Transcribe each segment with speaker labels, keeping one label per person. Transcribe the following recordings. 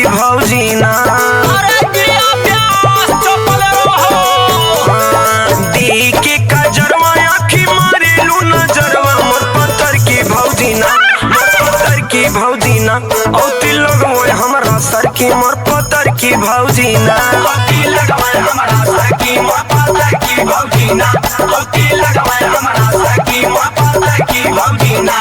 Speaker 1: की भौजी ना दी के कजरवा आखी मारेलू नजरवा मोर पत्थर की भौजी ना भौजी ना औती लगवे हमरा सर की मोर पत्थर की भौजी ना औती लगवे हमरा सर की मोर पत्थर की भौजी ना औती लगवे हमरा सर की मोर पत्थर की भौजी ना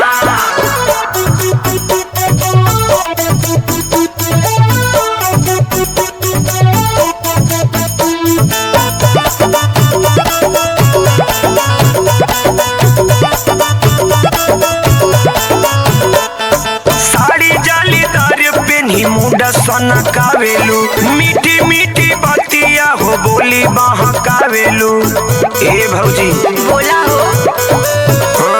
Speaker 1: मुंडा सोना कावेलू मीठी मीठी बतिया हो बोली बहकावेलू ए भौजी
Speaker 2: बोला हो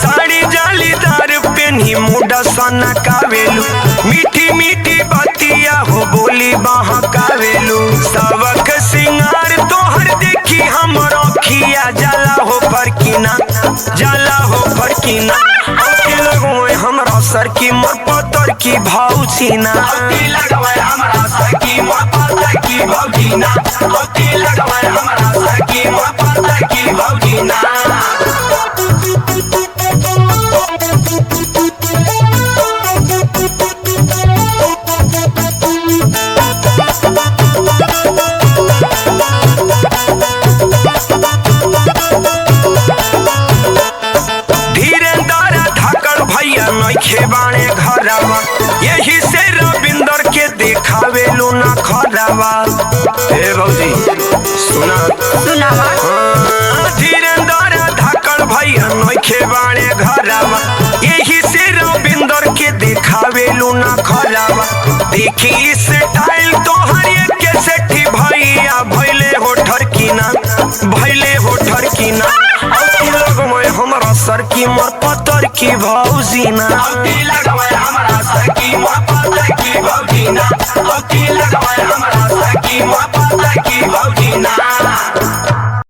Speaker 1: साड़ी जालीदार पेनी मुंडा सोना कावेलू मीठी मीठी बतिया हो बोली बहकावेलू सबक सिंगार तोहर देखी हमर अखिया जाला हो फरकीना लगवे हमरा सर की मोर पत्थर की भौजी ना लगवे हमरा सर की मोर पत्थर की भौजी ना लगवे हमरा सर की मोर पत्थर की भौजी ना नइखे बाणे घरवा यही से रविंदर के देखावेलू ना खरावा ए भौजी
Speaker 2: सुनावा
Speaker 1: धीरेंद्र धाकड़ भैया नइखे बाणे घरवा यही से रविंदर के देखावेलू ना खरावा देखी स्टाइल तोहर के सेठी भैया भइले हो ठरकीना हमरा सर की मोर पत्थर की भौजी ना लगवे हमरा सर की मोर पत्थर की भौजी ना लगवे हमरा सर की मोर पत्थर की भौजी ना।